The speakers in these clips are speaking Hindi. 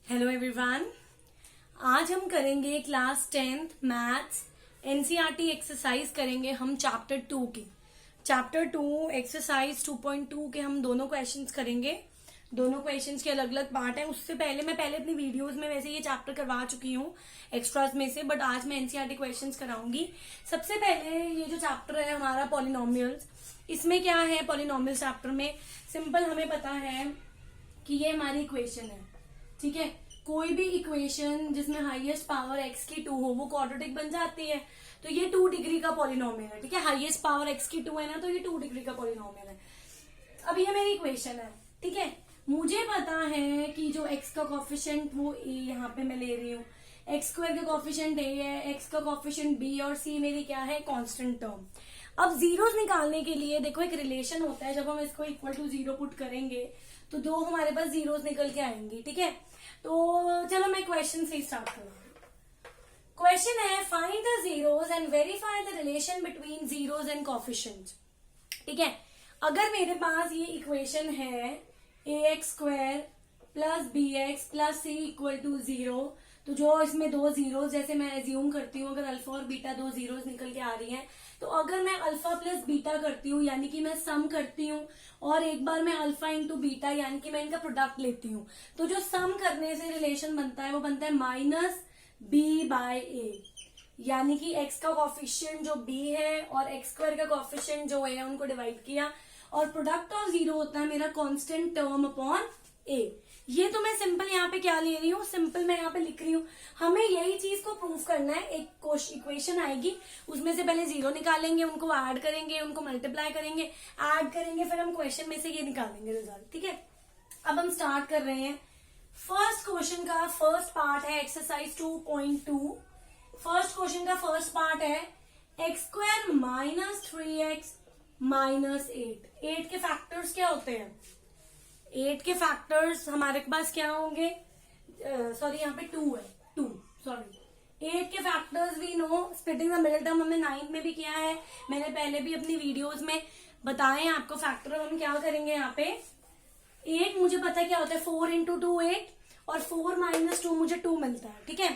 हेलो एवरीवन, आज हम करेंगे class 10th maths NCERT exercise करेंगे हम चैप्टर 2 की। चैप्टर 2 एक्सरसाइज 2.2 के हम दोनों क्वेश्चंस करेंगे। दोनों क्वेश्चंस के अलग अलग पार्ट हैं। उससे पहले मैं अपनी वीडियोस में वैसे ये चैप्टर करवा चुकी हूँ एक्स्ट्रास में से, बट आज मैं एनसीईआरटी क्वेश्चंस कराऊंगी। सबसे पहले ये जो चैप्टर है हमारा पॉलिनोमियल्स, इसमें क्या है पॉलिनोमियल चैप्टर में सिंपल हमें पता है कि ये हमारी इक्वेशन है, ठीक है। कोई भी इक्वेशन जिसमें हाईएस्ट पावर x की 2 हो वो क्वाड्रेटिक बन जाती है। तो ये 2 डिग्री का पॉलिनोमियल है, ठीक है। हाईएस्ट पावर x की 2 है ना, तो ये 2 डिग्री का पॉलिनोमियल है। अब ये मेरी इक्वेशन है, ठीक है। मुझे पता है कि जो x का कोफिशिएंट वो a यहाँ पे मैं ले रही हूँ, x स्क्वायर का कोफिशिएंट a है, x का कोफिशिएंट b और c मेरी क्या है कांस्टेंट टर्म। अब जीरोस निकालने के लिए देखो एक रिलेशन होता है, जब हम इसको इक्वल टू 0 पुट करेंगे तो 2 हमारे पास जीरोस निकल के आएंगी, ठीक है। तो चलो मैं क्वेश्चन से स्टार्ट करूंगी। क्वेश्चन है find the zeros and verify the relation between zeros and coefficients, ठीक है। अगर मेरे पास ये इक्वेशन है ax square plus bx plus c equal to 0, तो जो इसमें 2 जीरोस जैसे मैं एज्यूम करती हूँ, अगर अल्फा और बीटा 2 जीरोस निकल के आ रही हैं, तो अगर मैं अल्फा प्लस बीटा करती हूँ यानी कि मैं सम करती हूँ और एक बार मैं अल्फा इंटू बीटा यानी कि मैं इनका प्रोडक्ट लेती हूँ, तो जो सम करने से रिलेशन बनता है वो बनता है माइनस बी बाय ए, यानी कि x का कोफिशिएंट जो b है और x स्क्वायर का कोफिशिएंट जो है उनको डिवाइड किया और प्रोडक्ट ऑफ 0 होता है मेरा कांस्टेंट टर्म अपॉन a। ये तो मैं सिंपल यहाँ पे क्या ले रही हूँ, सिंपल मैं यहाँ पे लिख रही हूँ। हमें यही चीज को प्रूव करना है। एक इक्वेशन आएगी, उसमें से पहले 0 निकालेंगे, उनको ऐड करेंगे, उनको मल्टीप्लाई करेंगे, ऐड करेंगे, फिर हम क्वेश्चन में से ये निकालेंगे रिजल्ट, ठीक है। अब हम स्टार्ट कर रहे हैं। फर्स्ट क्वेश्चन का फर्स्ट पार्ट है एक्सरसाइज 2.2। फर्स्ट क्वेश्चन का फर्स्ट पार्ट है x square minus 3x minus 8 के फैक्टर्स क्या होते हैं। 8 के फैक्टर्स हमारे पास क्या होंगे, सॉरी यहाँ पे 2 है, 2 सॉरी। 8 के factors we know, splitting the middle term हमने 9th में भी किया है, मैंने पहले भी अपनी वीडियोस में बताए हैं आपको फैक्टर। हम क्या करेंगे यहाँ पे, 8 मुझे पता है क्या होता है, 4 इंटू 2 8 और 4 माइनस 2 मुझे 2 मिलता है, ठीक है।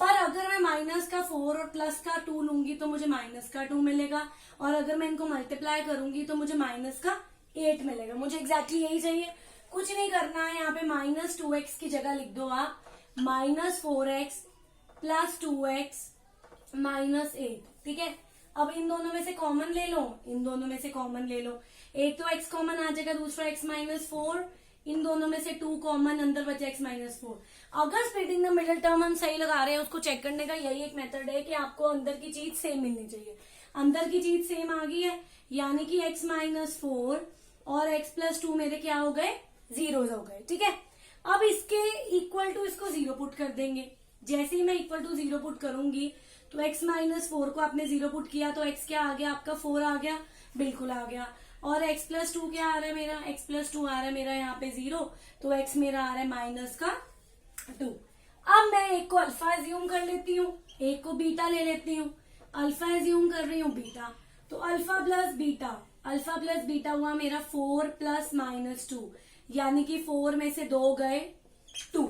पर अगर मैं माइनस का 4 और प्लस का 2 लूंगी तो मुझे माइनस का 2 मिलेगा, और अगर मैं इनको मल्टीप्लाई करूंगी तो मुझे माइनस का 8 मिलेगा। मुझे एग्जैक्टली यही चाहिए, कुछ नहीं करना है। यहाँ पे माइनस 2x की जगह लिख दो आप minus 4x plus 2x minus 8, ठीक है। अब इन दोनों में से कॉमन ले लो, इन दोनों में से कॉमन ले लो, एक तो x कॉमन आ जाएगा, दूसरा x माइनस 4, इन दोनों में से 2 कॉमन, अंदर बचा x माइनस 4। अगर स्प्लिटिंग द मिडिल टर्म हम सही लगा रहे हैं, उसको चेक करने का यही एक मेथड है कि आपको अंदर की चीज सेम मिलनी चाहिए। अंदर की चीज सेम आ गई है, यानी कि x माइनस 4 और x प्लस 2 मेरे क्या हो गए, जीरोस हो गए, ठीक है। अब इसके इक्वल टू इसको 0 पुट कर देंगे। जैसे ही मैं इक्वल टू 0 पुट करूंगी तो x माइनस 4 को आपने 0 पुट किया तो x क्या आ गया आपका, 4 आ गया, बिल्कुल आ गया। और x प्लस 2 क्या आ रहा है मेरा, x प्लस 2 आ रहा है मेरा यहाँ पे 0, तो x मेरा आ रहा है माइनस का 2। अब मैं एक को अल्फा एज्यूम कर लेती हूँ, एक को बीटा ले लेती हूँ। अल्फा एज्यूम कर रही हूँ बीटा, तो अल्फा प्लस बीटा हुआ मेरा 4 प्लस माइनस 2, यानी कि 4 में से 2 गए 2,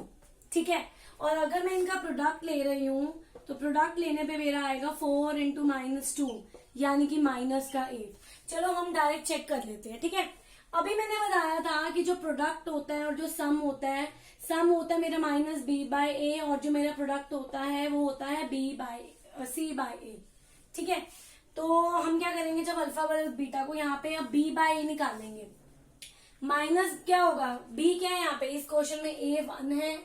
ठीक है। और अगर मैं इनका प्रोडक्ट ले रही हूँ तो प्रोडक्ट लेने पे मेरा आएगा 4 इंटू माइनस 2, यानी कि माइनस का 8। चलो हम डायरेक्ट चेक कर लेते हैं, ठीक है। अभी मैंने बताया था कि जो प्रोडक्ट होता है और जो सम होता है मेरा माइनस बी बाय ए, और जो मेरा प्रोडक्ट होता है वो होता है सी बाय ए, ठीक है। तो हम क्या करेंगे, जब अल्फा प्लस बीटा को यहाँ पे अब बी बाय ए निकालेंगे, माइनस क्या होगा, बी क्या है यहाँ पे इस क्वेश्चन में, ए 1 है,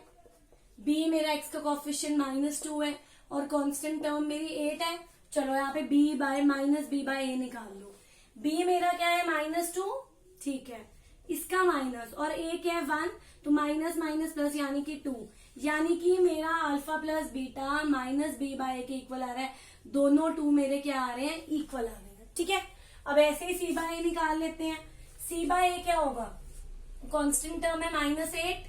बी मेरा एक्स का कोफिशिएंट माइनस 2 है और कांस्टेंट टर्म मेरी 8 है। चलो यहाँ पे b by minus B by a निकाल लो। बी मेरा क्या है माइनस 2, ठीक है, इसका माइनस, और ए क्या है 1, तो माइनस माइनस प्लस यानी कि 2, यानी कि मेरा alpha plus beta minus B by A के इक्वल आ रहा है। दोनों 2 मेरे क्या आ रहे हैं, इक्वल आ रहे हैं, ठीक है। अब ऐसे ही सी बाय ए निकाल लेते हैं। सी बाय ए क्या होगा, कांस्टेंट टर्म है माइनस 8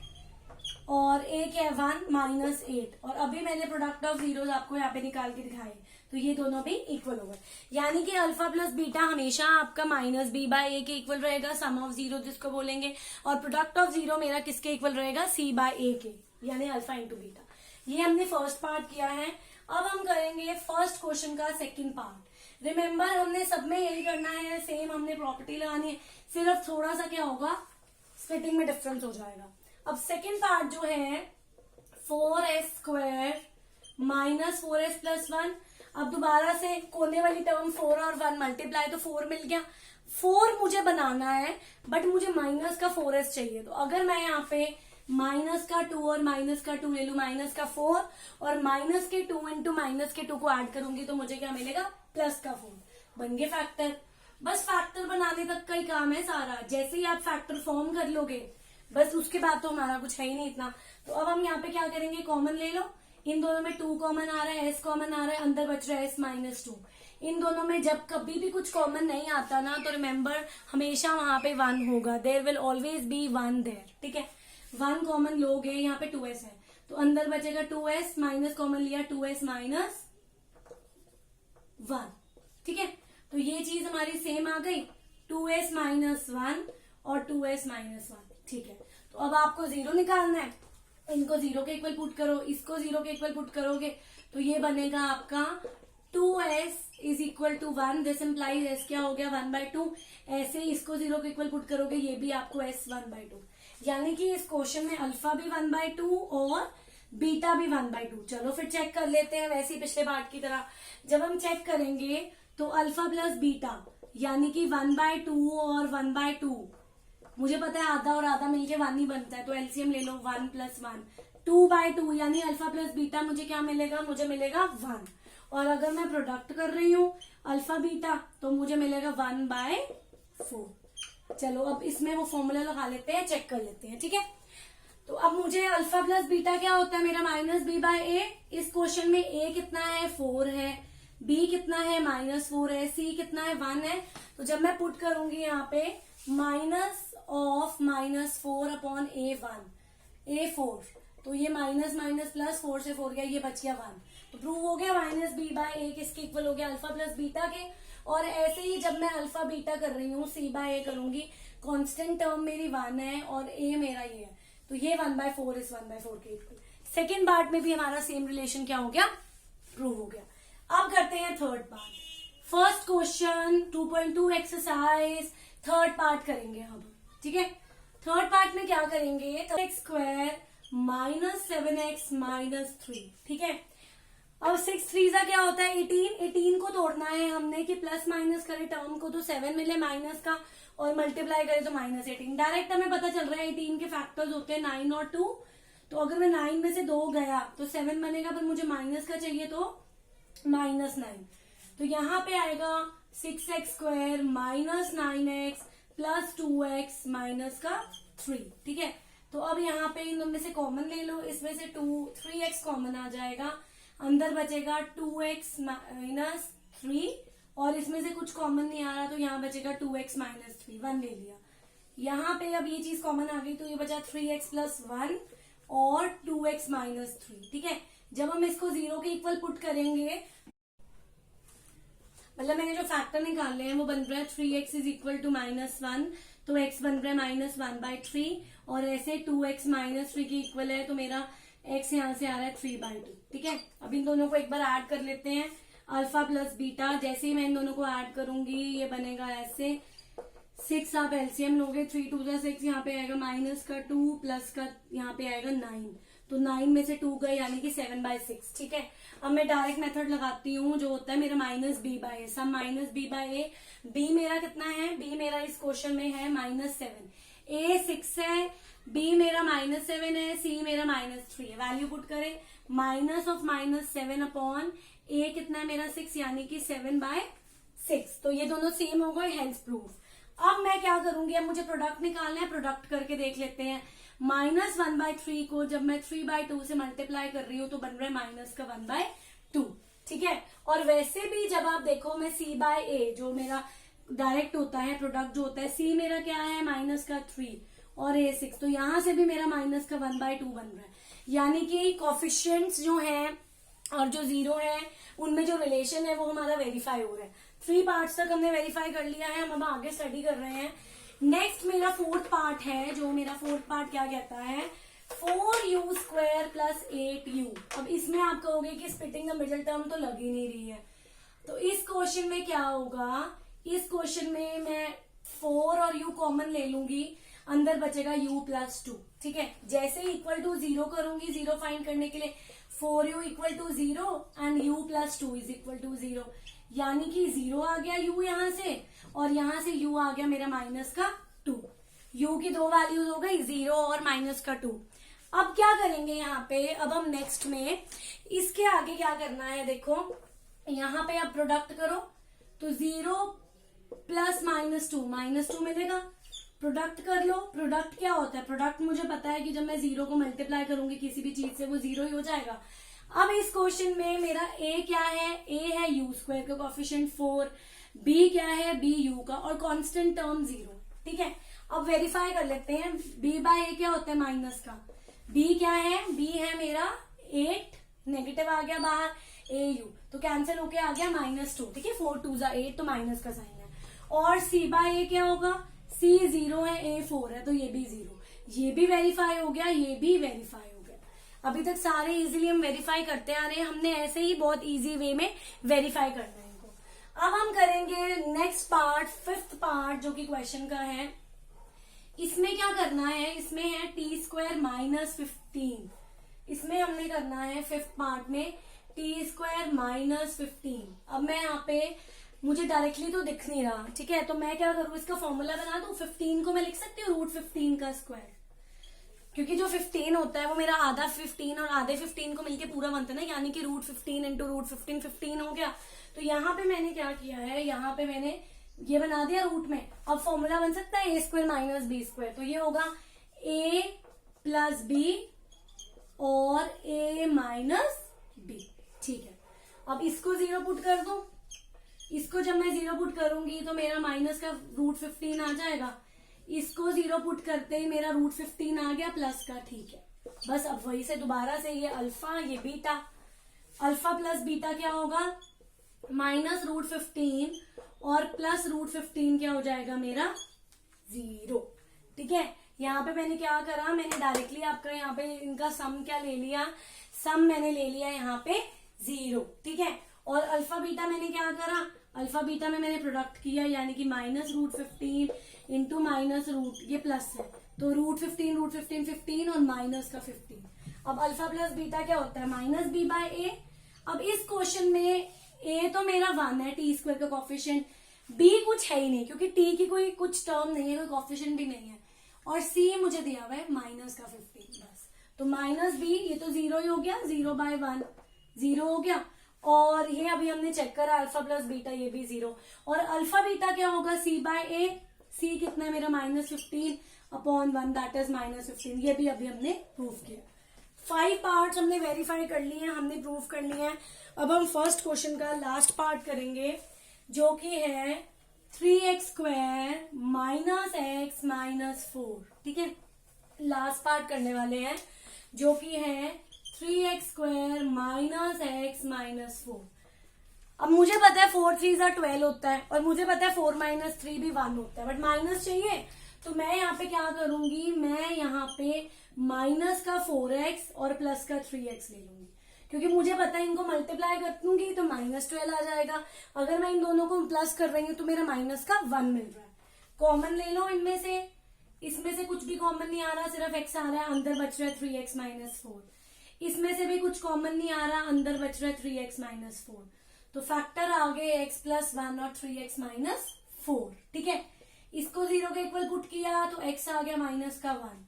और ए क्या है 1 माइनस 8, और अभी मैंने प्रोडक्ट ऑफ जीरोस आपको यहाँ पे निकाल के दिखाए, तो ये दोनों भी इक्वल हो गए, यानी कि अल्फा प्लस बीटा हमेशा आपका माइनस बी बाय ए के इक्वल रहेगा, सम ऑफ जीरो जिसको बोलेंगे, और प्रोडक्ट ऑफ जीरो मेरा किसके इक्वल रहेगा, सी बाय ए के, यानी अल्फा इंटू बीटा। ये हमने फर्स्ट पार्ट किया है। अब हम करेंगे फर्स्ट क्वेश्चन का सेकंड पार्ट। रिमेम्बर हमने सब में यही करना है, सेम हमने प्रॉपर्टी लगानी है, सिर्फ थोड़ा सा क्या होगा, स्प्लिटिंग में डिफरेंस हो जाएगा। अब सेकंड पार्ट जो है 4s² माइनस 4s+1। अब दोबारा से कोने वाली टर्म 4 और 1 मल्टीप्लाई, तो 4 मिल गया। 4 मुझे बनाना है बट मुझे माइनस का 4s चाहिए, तो अगर मैं यहाँ पे माइनस का 2 और माइनस का 2 ले लू, माइनस का 4 और माइनस के 2 इंटू माइनस के 2 को ऐड करूंगी तो मुझे क्या मिलेगा, प्लस का 4। बन गए फैक्टर। बस फैक्टर बनाने तक का ही काम है सारा। जैसे ही आप फैक्टर फॉर्म कर लोगे बस उसके बाद तो हमारा कुछ है ही नहीं इतना। तो अब हम यहाँ पे क्या करेंगे, कॉमन ले लो। इन दोनों में 2 कॉमन आ रहा है, s कॉमन आ रहा है, अंदर बच रहा है s-2। इन दोनों में जब कभी भी कुछ कॉमन नहीं आता ना, तो रिमेम्बर हमेशा वहां पे 1 होगा, there will always be 1 there. ठीक है, 1 कॉमन लोगे, यहाँ पे 2s है तो अंदर बचेगा 2s, माइनस कॉमन लिया 2s माइनस 1। ठीक है, तो ये चीज हमारी सेम आ गई, 2s माइनस 1 और 2s माइनस 1। ठीक है, तो अब आपको जीरो निकालना है, इनको जीरो के इक्वल पुट करो, इसको जीरो के इक्वल पुट करोगे तो ये बनेगा आपका 2s is equal to 1। This implies s क्या हो गया, 1/2। ऐसे ही इसको जीरो के इक्वल पुट करोगे, ये भी आपको s 1/2। यानी कि इस क्वेश्चन में अल्फा भी 1/2 और बीटा भी 1/2। चलो फिर चेक कर लेते हैं वैसे ही पिछले पार्ट की तरह। जब हम चेक करेंगे तो अल्फा प्लस बीटा यानी कि 1/2 और 1/2, मुझे पता है आधा और आधा मिलके 1 ही बनता है, तो एलसीएम ले लो, 1 + 1 2/2, यानी अल्फा प्लस बीटा मुझे क्या मिलेगा, मुझे मिलेगा 1। और अगर मैं प्रोडक्ट कर रही हूँ अल्फा बीटा तो मुझे मिलेगा 1/4। चलो अब इसमें वो फॉर्मूला लगा लेते हैं, चेक कर लेते हैं। ठीक है, तो अब मुझे अल्फा प्लस बीटा क्या होता है, मेरा माइनस बी बाय ए। इस क्वेश्चन में ए कितना है, 4 है, बी कितना है, -4 है, सी कितना है, 1 है। तो जब मैं पुट करूंगी यहाँ पे minus of -4 upon A1, A4, तो ये माइनस माइनस प्लस 4 से 4 गया, ये बच गया 1। तो प्रूव हो गया माइनस बी बाय ए किसके इक्वल हो गया, अल्फा प्लस बीटा के। और ऐसे ही जब मैं अल्फा बीटा कर रही हूँ, सी बाय ए करूंगी, कांस्टेंट टर्म मेरी 1 है और ए मेरा ये है, तो ये 1/4 इस 1/4 के इक्वल। सेकेंड पार्ट में भी हमारा सेम रिलेशन क्या हो गया, प्रूव हो गया। अब करते हैं third part. First question 2.2 exercise third part करेंगे हम। ठीक है, थर्ड पार्ट में क्या करेंगे, x² माइनस 7x माइनस 3। ठीक है, अब 6 3 का क्या होता है, 18 को तोड़ना है हमने कि प्लस माइनस करे टर्म को, तो 7 मिले माइनस का और मल्टीप्लाई करे तो -18। डायरेक्ट हमें पता चल रहा है 18 के फैक्टर्स होते हैं 9 और 2। तो अगर मैं 9 में से 2 गया तो 7 बनेगा, पर मुझे माइनस का चाहिए तो -9। तो यहाँ पे आएगा 6x² minus 9x plus 2x minus का 3। ठीक है, तो अब यहाँ पे इन दोनों में से कॉमन ले लो, इसमें से 3x कॉमन आ जाएगा, अंदर बचेगा 2x माइनस 3 और इसमें से कुछ कॉमन नहीं आ रहा तो यहाँ बचेगा 2x माइनस 3, 1 ले लिया। यहाँ पे अब ये चीज कॉमन आ गई तो ये बचा 3x + 1 और 2x माइनस 3। ठीक है, जब हम इसको जीरो के इक्वल पुट करेंगे, मतलब मैंने जो फैक्टर निकाले हैं वो बन रहा है 3x इज इक्वल टू -1, तो x बन रहा है -1/3 और ऐसे 2x माइनस 3 के इक्वल है, तो मेरा x यहाँ से आ रहा है 3/2। ठीक है, अब इन दोनों को एक बार ऐड कर लेते हैं, अल्फा प्लस बीटा। जैसे ही मैं इन दोनों को ऐड करूंगी ये बनेगा ऐसे, 6 आप एलसीएम लोगे, 3 2 6, यहाँ पे आएगा माइनस का 2 प्लस का यहाँ पे आएगा 9, तो 9 में से 2 गए यानी कि 7/6। ठीक है, अब मैं डायरेक्ट मेथड लगाती हूँ जो होता है मेरा -b/a, सम -b/a। b मेरा कितना है, b मेरा इस क्वेश्चन में है -7, a 6 है, b मेरा -7 है, c मेरा -3 है। वैल्यू पुट करें, -7 अपॉन a कितना है मेरा 6 यानी कि 7/6। तो ये दोनों सेम हो गए, हेल्स प्रूफ। अब मैं क्या करूंगी, अब मुझे प्रोडक्ट निकालना है, प्रोडक्ट करके देख लेते हैं। -1/3 को जब मैं 3/2 से मल्टीप्लाई कर रही हूँ तो बन रहा है माइनस का 1/2। ठीक है, और वैसे भी जब आप देखो मैं c/a जो मेरा डायरेक्ट होता है, प्रोडक्ट जो होता है, c मेरा क्या है माइनस का 3 और a 6, तो यहां से भी मेरा माइनस का 1/2 बन रहा है। यानी कि कोफिशिएंट्स जो है और जो 0 है उनमें जो रिलेशन है वो हमारा वेरीफाई हो रहा है। 3 पार्ट्स तक हमने वेरीफाई कर लिया है, हम अब आगे स्टडी कर रहे हैं। नेक्स्ट मेरा 4th पार्ट है, जो मेरा 4th पार्ट क्या कहता है, 4u स्क्वायर प्लस 8u। अब इसमें आप कहोगे कि स्प्लिटिंग द मिडिल टर्म तो लग ही नहीं रही है, तो इस क्वेश्चन में क्या होगा, इस क्वेश्चन में मैं 4 और u कॉमन ले लूंगी, अंदर बचेगा u प्लस 2। ठीक है, जैसे इक्वल टू 0 करूंगी, 0 फाइंड करने के लिए 4u equal to 0 and u plus 2 is equal to 0, यानी कि 0 आ गया u यहां से, और यहां से u आ गया मेरा माइनस का 2। u की 2 वैल्यूज हो गई, 0 और माइनस का 2। अब क्या करेंगे यहाँ पे, अब हम नेक्स्ट में इसके आगे क्या करना है, देखो यहाँ पे आप प्रोडक्ट करो तो 0 प्लस -2 मिलेगा, प्रोडक्ट कर लो। प्रोडक्ट क्या होता है, प्रोडक्ट मुझे पता है कि जब मैं 0 को मल्टीप्लाई करूंगी किसी भी चीज से वो 0 ही हो जाएगा। अब इस क्वेश्चन में मेरा a क्या है, a है u स्क्वायर का कोएफिशिएंट 4, b क्या है, b u का, और कांस्टेंट टर्म 0। ठीक है, अब वेरीफाई कर लेते हैं, b बाय a क्या होता है, माइनस का, b क्या है, b है मेरा 8, नेगेटिव आ गया बाहर, au तो कैंसिल होके आ गया -2। ठीक है, 4 2 जा 8 तो माइनस का साइन है, और c बाय a क्या होगा, c 0 है, a 4 है, तो ये भी 0, ये भी वेरीफाई हो गया, ये भी वेरीफाई हो गया। अभी तक सारे इजीली हम वेरीफाई करते आ रहे हैं, हमने ऐसे ही बहुत इजी वे में वेरीफाई करना है इनको। अब हम करेंगे नेक्स्ट पार्ट, 5th पार्ट, जो कि क्वेश्चन का है। इसमें क्या करना है, इसमें है टी स्क्वायर माइनस 15, इसमें हमने करना है 5th पार्ट में टी स्क्वायर माइनस 15। अब मैं यहाँ पे, मुझे डायरेक्टली तो दिख नहीं रहा, ठीक है, तो मैं क्या करूँ, इसका फॉर्मूला बना दूं। 15 को मैं लिख सकती हूँ √15 का स्क्वायर, क्योंकि जो 15 होता है वो मेरा आधा 15 और आधे 15 को मिलके पूरा बनता है ना, यानी कि √15 इंटू √15 15 हो गया। तो यहाँ पे मैंने क्या किया है, यहाँ पे मैंने ये बना दिया रूट में। अब फॉर्मूला बन सकता है a square minus b square, तो ये होगा a प्लस b और a माइनस b। ठीक है, अब इसको 0 पुट कर दो, इसको जब मैं 0 पुट करूंगी तो मेरा माइनस का √15 आ जाएगा, इसको 0 पुट करते ही मेरा √15 आ गया प्लस का। ठीक है, बस अब वही से दोबारा से ये अल्फा, ये बीटा, अल्फा प्लस बीटा क्या होगा, -√15 और प्लस √15 क्या हो जाएगा मेरा 0। ठीक है, यहाँ पे मैंने क्या करा, मैंने डायरेक्टली आपका यहाँ पे इनका सम क्या ले लिया, सम मैंने ले लिया यहाँ पे 0। ठीक है, और अल्फा बीटा मैंने क्या करा, अल्फा बीटा में मैंने प्रोडक्ट किया, यानी कि -√15 इंटू माइनस रूट, ये प्लस है तो √15 15 और माइनस का 15। अब अल्फा प्लस बीटा क्या होता है, -b बाय a। अब इस क्वेश्चन में a तो मेरा 1 है, टी स्क्वायर का कोएफिशिएंट, b कुछ है ही नहीं क्योंकि t की कोई कुछ टर्म नहीं है, कोई कोएफिशिएंट भी नहीं है, और c मुझे दिया हुआ है माइनस का 15 बस। तो -b, ये तो 0 ही हो गया, 0 बाय 1 0 हो गया, और ये अभी हमने चेक करा अल्फा प्लस बीटा, ये भी 0। और अल्फा बीटा क्या होगा, c बाय a, c कितना है मेरा -15 अपॉन 1 दैट इज -15, ये भी अभी हमने प्रूव किया। 5 पार्ट्स हमने वेरीफाई कर लिए हैं, हमने प्रूव कर लिए हैं। अब हम फर्स्ट क्वेश्चन का लास्ट पार्ट करेंगे, जो कि है 3x square minus x minus 4। ठीक है, लास्ट पार्ट करने वाले हैं, जो कि है 3x square minus x minus 4। अब मुझे पता है 4 3 12 होता है, और मुझे पता है 4 माइनस 3 भी 1 होता है, बट माइनस चाहिए, तो मैं यहाँ पे क्या करूंगी, मैं यहाँ पे माइनस का 4x और प्लस का 3x ले लूंगी, क्योंकि मुझे पता है इनको मल्टीप्लाई कर दूंगी तो -12 आ जाएगा। अगर मैं इन दोनों को प्लस कर रही हूँ तो मेरा माइनस का 1 मिल रहा है। कॉमन ले लो इनमें से, इसमें से कुछ भी कॉमन नहीं आ रहा, सिर्फ x आ रहा है, अंदर बच रहा है 3x माइनस 4। इसमें से भी कुछ कॉमन नहीं आ रहा, अंदर बच रहा है 3x माइनस 4। तो फैक्टर आ गए x प्लस 1 और 3x माइनस 4। ठीक है, इसको 0 के इक्वल पुट किया तो x आ गया माइनस का 1,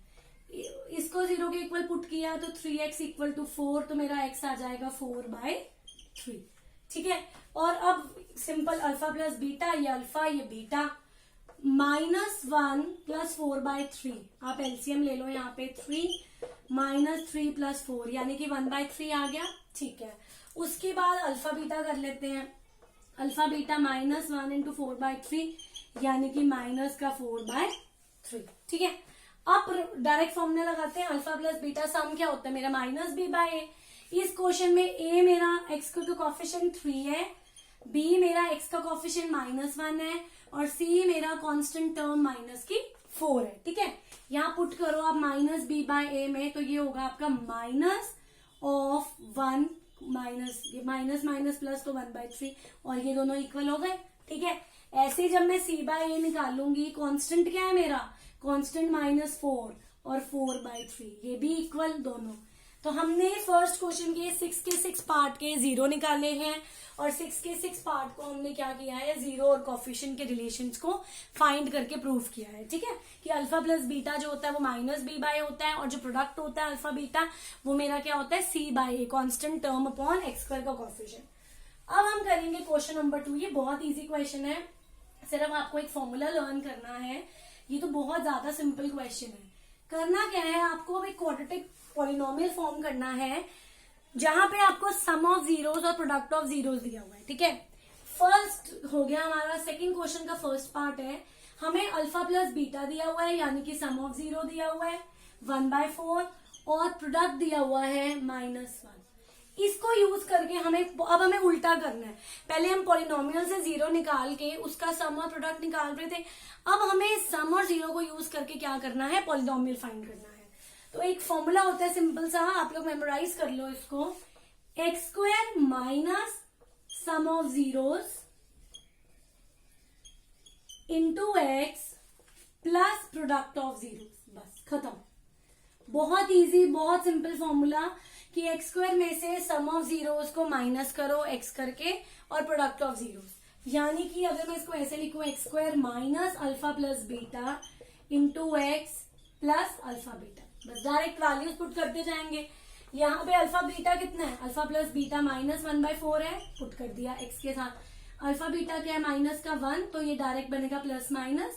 इसको 0 के इक्वल पुट किया तो 3x इक्वल टू 4, तो मेरा x आ जाएगा 4/3। ठीक है, और अब सिंपल अल्फा प्लस बीटा, ये अल्फा ये बीटा, -1 प्लस 4/3, आप एलसीएम ले लो यहाँ पे 3 -3 प्लस 4, यानी कि 1/3 आ गया। ठीक है, उसके बाद अल्फा बीटा कर लेते हैं, अल्फा बीटा -1 इंटू 4/3, यानी कि माइनस का 4/3। ठीक है, अब डायरेक्ट फॉर्मूला लगाते हैं, अल्फा प्लस बीटा सम क्या होता है मेरा -b बाय a, इस क्वेश्चन में ए मेरा एक्स का कोफिशिएंट 3 है, बी मेरा एक्स का कोफिशिएंट -1 है और सी मेरा कांस्टेंट टर्म -4 है। ठीक है, यहाँ पुट करो आप -b/a में, तो ये होगा आपका minus of 1 minus minus plus तो 1/3 और ये दोनों इक्वल हो गए। ठीक है, ऐसे जब मैं c/a निकालूंगी, कांस्टेंट क्या है मेरा, कांस्टेंट -4 और 4/3, ये भी इक्वल दोनों। तो हमने फर्स्ट क्वेश्चन के 6 के 6 पार्ट के 0 निकाले हैं और 6 के 6 पार्ट को हमने क्या किया है, 0 और कोफिशिएंट के रिलेशंस को फाइंड करके प्रूव किया है। ठीक है, कि अल्फा प्लस बीटा जो होता है वो -b/a होता है और जो प्रोडक्ट होता है अल्फा बीटा वो मेरा क्या होता है, c/a, constant term upon x² का कोफिशिएंट। अब हम करेंगे क्वेश्चन नंबर 2। ये बहुत इजी क्वेश्चन है, सिर्फ आपको एक फॉर्मूला लर्न करना है। ये तो बहुत ज्यादा सिंपल क्वेश्चन है। करना क्या है, आपको अब एक क्वाड्रेटिक पॉलिनोमियल फॉर्म करना है जहां पे आपको सम ऑफ जीरोस और प्रोडक्ट ऑफ जीरोस दिया हुआ है। ठीक है, फर्स्ट हो गया हमारा। सेकंड क्वेश्चन का फर्स्ट पार्ट है, हमें अल्फा प्लस बीटा दिया हुआ है यानी कि सम ऑफ 0 दिया हुआ है 1/4 और प्रोडक्ट दिया हुआ है -1। इसको यूज करके अब हमें उल्टा करना है। पहले हम पॉलिनोमियल से 0 निकाल के उसका सम और प्रोडक्ट निकाल रहे थे, अब हमें सम और 0 को यूज करके क्या करना है, पॉलिनोमियल फाइंड करना है। तो एक फॉर्मूला होता है सिंपल सा, आप लोग मेमोराइज कर लो इसको, x² minus sum of zeros into x plus product of zeros. बस खत्म। बहुत इजी, बहुत सिंपल फॉर्मूला कि x² में से सम ऑफ जीरोस को माइनस करो x करके और प्रोडक्ट ऑफ जीरोस, यानी कि अगर मैं इसको ऐसे लिखूं, x² minus alpha plus beta into x plus alpha beta. बस डायरेक्ट वैल्यूज पुट करते जाएंगे। यहाँ पे अल्फा बीटा कितना है, अल्फा प्लस बीटा -1/4 है, पुट कर दिया x के साथ। अल्फा बीटा क्या है, माइनस का 1, तो ये डायरेक्ट बनेगा +-1।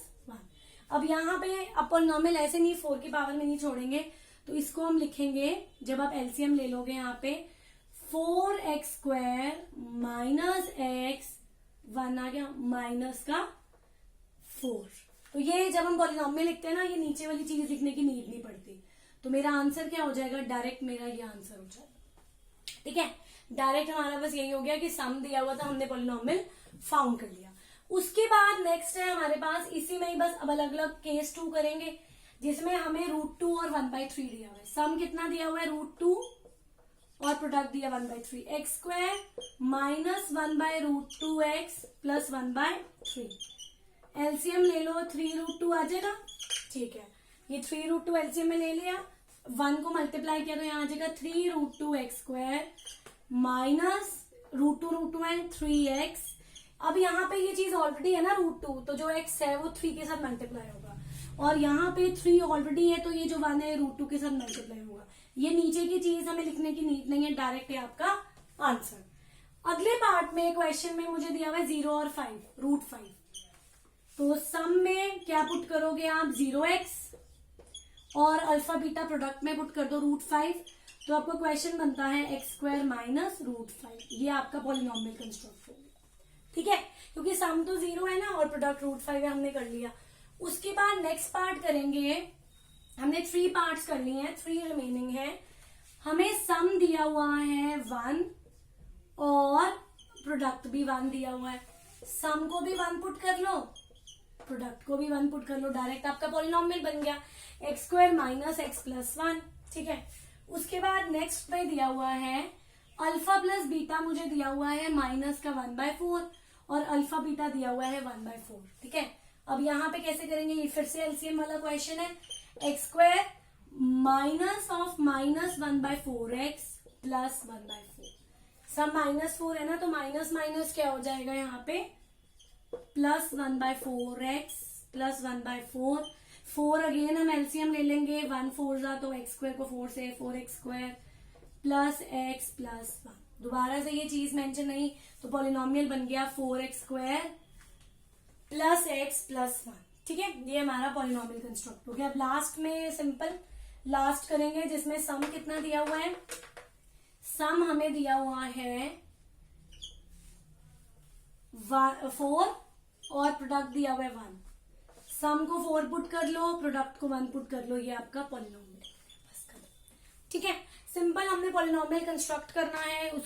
अब यहाँ पे अब पॉलिनोमियल ऐसे नहीं 4 की पावर में नहीं छोड़ेंगे, तो इसको हम लिखेंगे, जब आप एलसीएम ले लोगे यहाँ पे 4x² माइनस x 1 आ गया -4। तो ये जब हम पॉलिनोमियल लिखते हैं ना, ये नीचे वाली चीज लिखने की नीड नहीं पड़ती। तो मेरा आंसर क्या हो जाएगा, डायरेक्ट मेरा ये आंसर हो जाएगा। ठीक है, डायरेक्ट हमारा बस यही हो गया कि सम दिया हुआ था, हमने पॉलिनोमियल फाउंड कर लिया। उसके बाद नेक्स्ट है हमारे पास, इसी में ही बस अब अलग अलग केस 2 करेंगे, जिसमें हमें √2 और 1/3 दिया हुआ है। सम कितना दिया हुआ है, √2 और प्रोडक्ट दिया 1/3। x² minus 1/√2x plus 1/3। LCM ले लो, 3√2 आ जाएगा। ठीक है, ये 3√2 एलसीएम में ले लिया, 1 को मल्टीप्लाई किया तो यहाँ आ जाएगा 3√2x² माइनस √2 है 3x। अब यहाँ पे ये चीज ऑलरेडी है ना √2, तो जो x है वो 3 के साथ मल्टीप्लाई होगा और यहाँ पे 3 ऑलरेडी है, तो ये जो 1 है √2 के साथ मल्टीप्लाई होगा। ये नीचे की चीज हमें लिखने की नीड नहीं है, डायरेक्ट है आपका आंसर। अगले पार्ट में क्वेश्चन में मुझे दिया हुआ है 0 और 5, √5। तो सम में क्या पुट करोगे आप, 0x और अल्फा बीटा प्रोडक्ट में पुट कर दो √5। तो आपको क्वेश्चन बनता है x² माइनस √5। ये आपका पॉलिनोमियल कंस्ट्रक्ट हो गया। ठीक है, क्योंकि सम तो 0 है ना और प्रोडक्ट √5 है, हमने कर लिया। उसके बाद नेक्स्ट पार्ट करेंगे, हमने 3 पार्ट्स कर लिए हैं, 3 रिमेनिंग है। हमें सम दिया हुआ है 1 और प्रोडक्ट भी 1 दिया हुआ है। सम को भी 1 पुट कर लो, प्रोडक्ट को भी 1 पुट कर लो, डायरेक्ट आपका पॉलिनोमियल बन गया x² माइनस x प्लस 1। ठीक है, उसके बाद नेक्स्ट पे दिया हुआ है अल्फा प्लस बीटा, मुझे दिया हुआ है माइनस का 1/4 और अल्फा बीटा दिया हुआ है 1/4। ठीक है, अब यहाँ पे कैसे करेंगे, ये फिर से एलसीएम वाला क्वेश्चन है। x² minus of minus 1/4x plus 1/4। सब -4 है ना, तो माइनस माइनस क्या हो जाएगा यहाँ पे, प्लस 1/4x प्लस 1/4। 4 अगेन हम एलसीएम ले लेंगे, 1 4 जा तो x² को 4 से 4x² प्लस x प्लस 1। दोबारा से ये चीज मेंशन नहीं, तो पॉलिनोमियल बन गया 4x² प्लस x प्लस 1। ठीक है, ये हमारा पॉलिनोमियल कंस्ट्रक्ट हो गया। अब लास्ट में सिंपल लास्ट करेंगे, जिसमें सम कितना दिया हुआ है, सम हमें दिया हुआ है 4 और प्रोडक्ट दिया हुआ है 1। सम को 4 पुट कर लो, प्रोडक्ट को 1 पुट कर लो, ये आपका पॉलिनोमियल। बस खत्म। ठीक है, सिंपल हमने पॉलिनोमियल कंस्ट्रक्ट करना है।